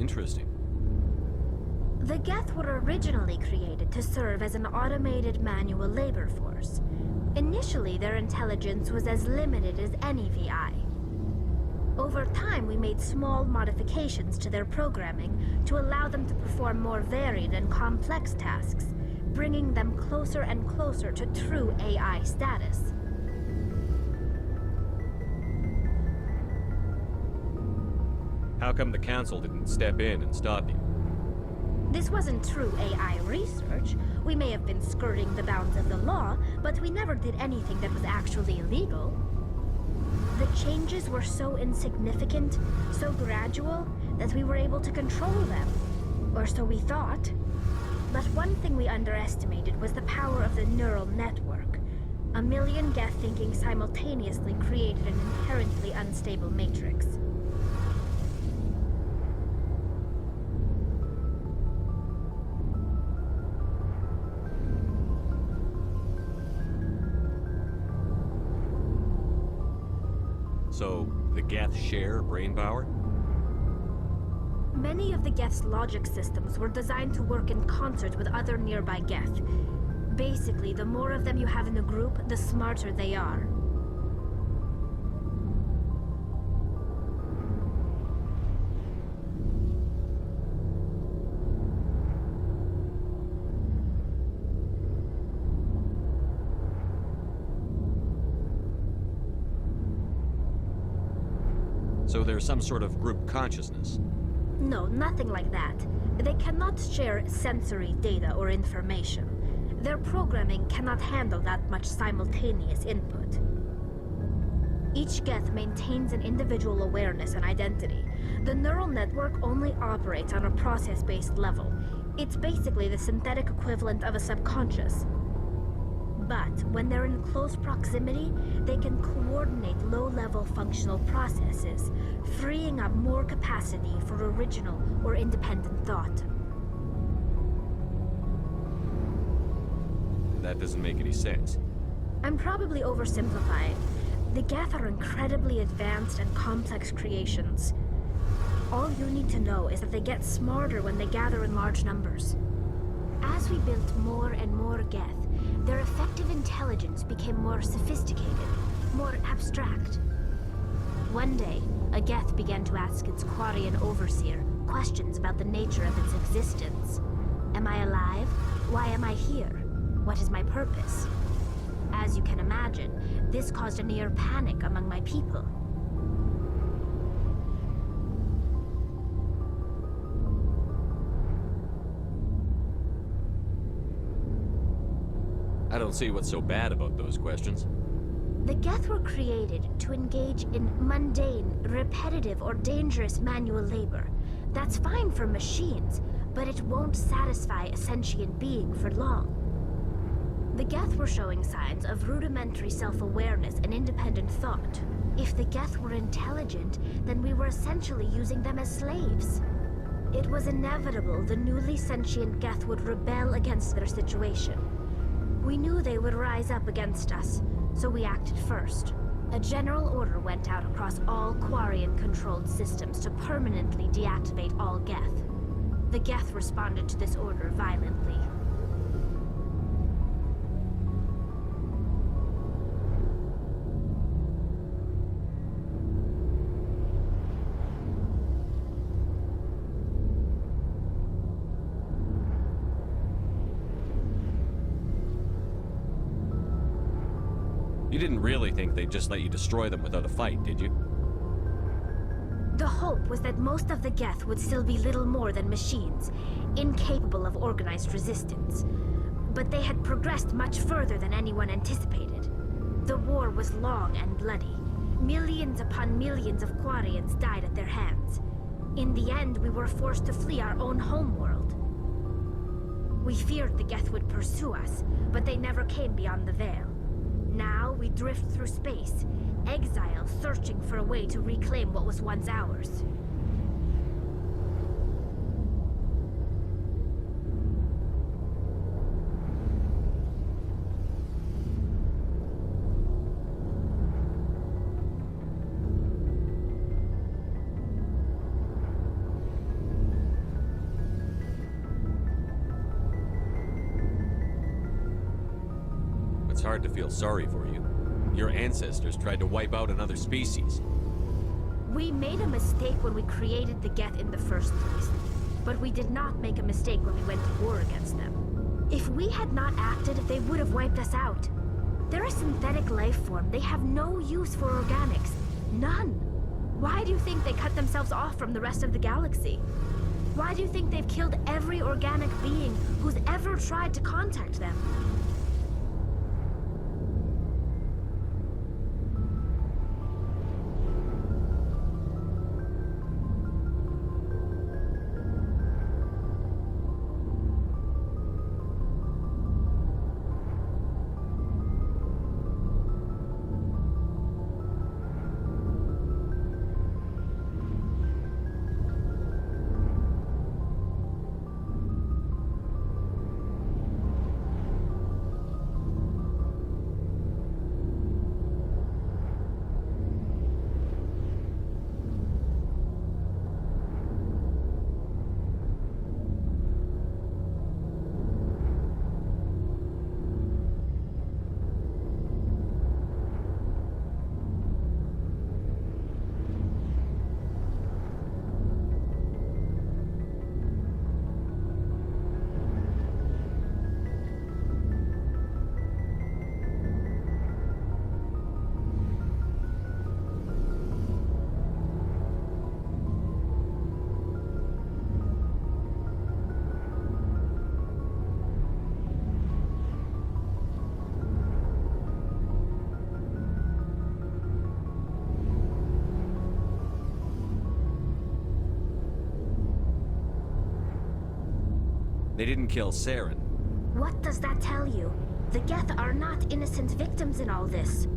Interesting. The Geth were originally created to serve as an automated manual labor force. Initially, their intelligence was as limited as any VI. Over time, we made small modifications to their programming to allow them to perform more varied and complex tasks, bringing them closer and closer to true AI status. How come the Council didn't step in and stop you? This wasn't true AI research. We may have been skirting the bounds of the law, but we never did anything that was actually illegal. The changes were so insignificant, so gradual, that we were able to control them. Or so we thought. But one thing we underestimated was the power of the neural network. A million Geth thinking simultaneously created an inherently unstable matrix. So, the Geth share brain power? Many of the Geth's logic systems were designed to work in concert with other nearby Geth. Basically, the more of them you have in a group, the smarter they are. So there's some sort of group consciousness? No, nothing like that. They cannot share sensory data or information. Their programming cannot handle that much simultaneous input. Each Geth maintains an individual awareness and identity. The neural network only operates on a process-based level. It's basically the synthetic equivalent of a subconscious. But when they're in close proximity, they can coordinate low-level functional processes, freeing up more capacity for original or independent thought. That doesn't make any sense. I'm probably oversimplifying. The Geth are incredibly advanced and complex creations. All you need to know is that they get smarter when they gather in large numbers. As we built more and more Geth, their effective intelligence became more sophisticated, more abstract. One day, a Geth began to ask its Quarian overseer questions about the nature of its existence. Am I alive? Why am I here? What is my purpose? As you can imagine, this caused a near panic among my people. I don't see what's so bad about those questions. The Geth were created to engage in mundane, repetitive, or dangerous manual labor. That's fine for machines, but it won't satisfy a sentient being for long. The Geth were showing signs of rudimentary self-awareness and independent thought. If the Geth were intelligent, then we were essentially using them as slaves. It was inevitable the newly sentient Geth would rebel against their situation. We knew they would rise up against us, so we acted first. A general order went out across all Quarian-controlled systems to permanently deactivate all Geth. The Geth responded to this order violently. You didn't really think they'd just let you destroy them without a fight, did you? The hope was that most of the Geth would still be little more than machines, incapable of organized resistance. But they had progressed much further than anyone anticipated. The war was long and bloody. Millions upon millions of Quarians died at their hands. In the end, we were forced to flee our own homeworld. We feared the Geth would pursue us, but they never came beyond the Veil. Now we drift through space, exile searching for a way to reclaim what was once ours. It's hard to feel sorry for you. Your ancestors tried to wipe out another species. We made a mistake when we created the Geth in the first place. But we did not make a mistake when we went to war against them. If we had not acted, they would have wiped us out. They're a synthetic life form. They have no use for organics. None. Why do you think they cut themselves off from the rest of the galaxy? Why do you think they've killed every organic being who's ever tried to contact them? They didn't kill Saren. What does that tell you? The Geth are not innocent victims in all this.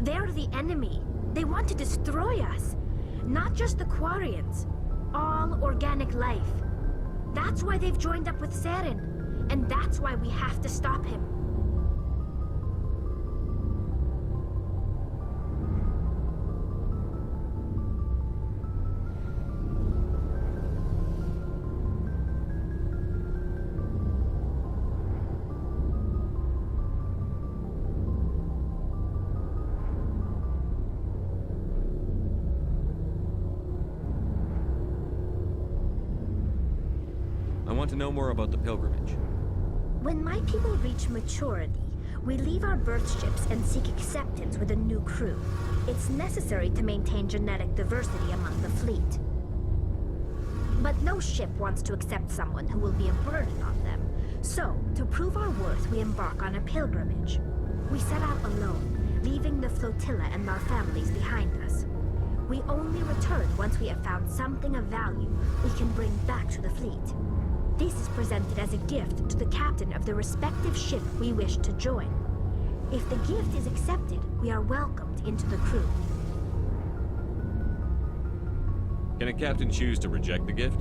They're the enemy. They want to destroy us. Not just the Quarians. All organic life. That's why they've joined up with Saren. And that's why we have to stop him. I want to know more about the pilgrimage. When my people reach maturity, we leave our birth ships and seek acceptance with a new crew. It's necessary to maintain genetic diversity among the fleet. But no ship wants to accept someone who will be a burden on them. So, to prove our worth, we embark on a pilgrimage. We set out alone, leaving the flotilla and our families behind us. We only return once we have found something of value we can bring back to the fleet. This is presented as a gift to the captain of the respective ship we wish to join. If the gift is accepted, we are welcomed into the crew. Can a captain choose to reject the gift?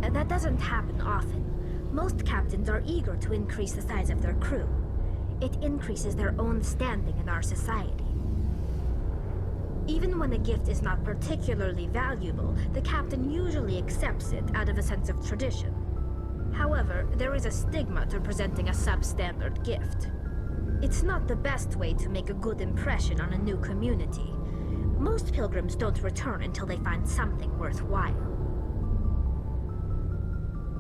That doesn't happen often. Most captains are eager to increase the size of their crew. It increases their own standing in our society. Even when a gift is not particularly valuable, the captain usually accepts it out of a sense of tradition. However, there is a stigma to presenting a substandard gift. It's not the best way to make a good impression on a new community. Most pilgrims don't return until they find something worthwhile.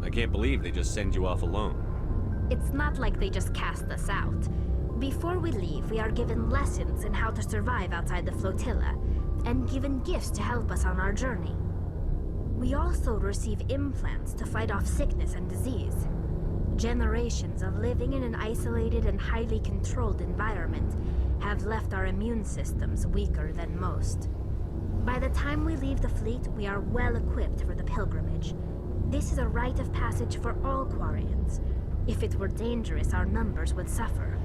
I can't believe they just send you off alone. It's not like they just cast us out. Before we leave, we are given lessons in how to survive outside the flotilla, and given gifts to help us on our journey. We also receive implants to fight off sickness and disease. Generations of living in an isolated and highly controlled environment have left our immune systems weaker than most. By the time we leave the fleet, we are well equipped for the pilgrimage. This is a rite of passage for all Quarians. If it were dangerous, our numbers would suffer.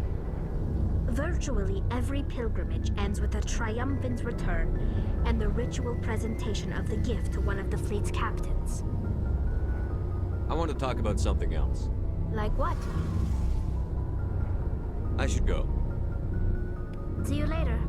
Virtually every pilgrimage ends with a triumphant return and the ritual presentation of the gift to one of the fleet's captains. I want to talk about something else. Like what? I should go. See you later.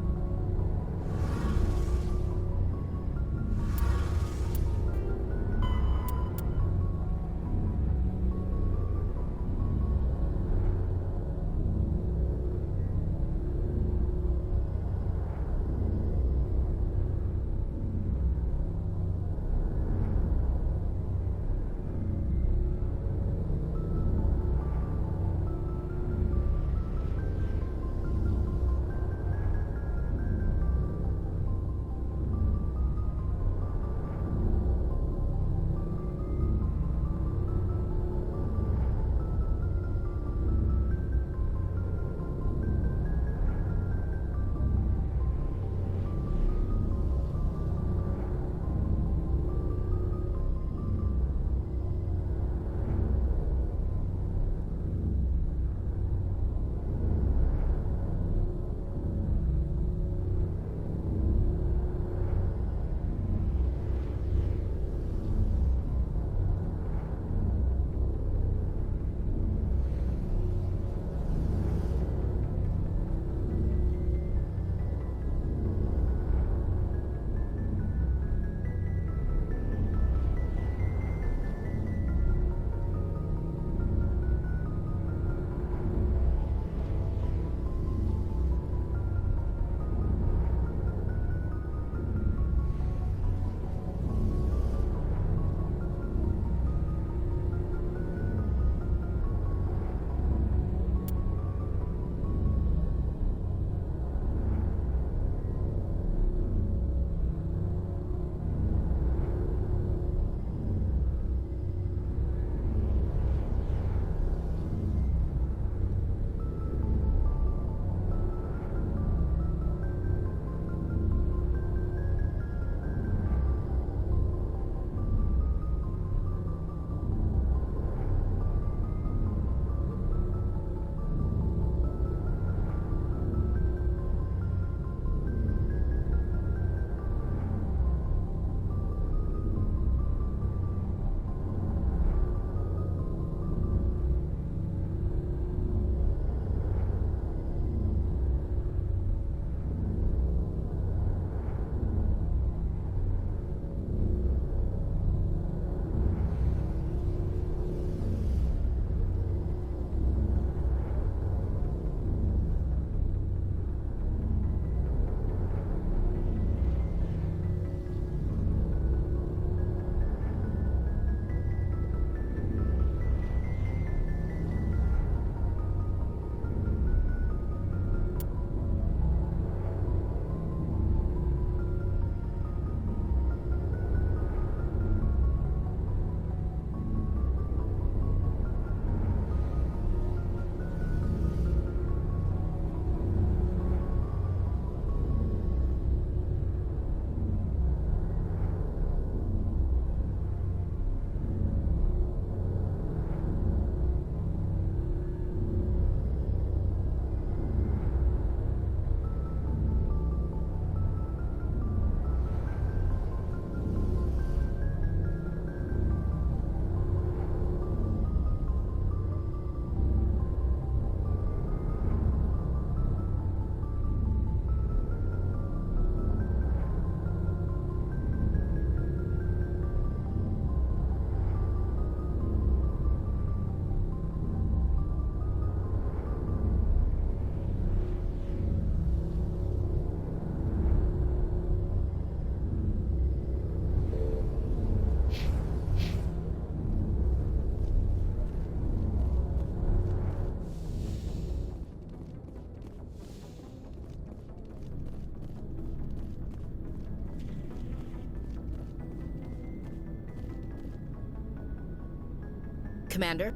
Commander.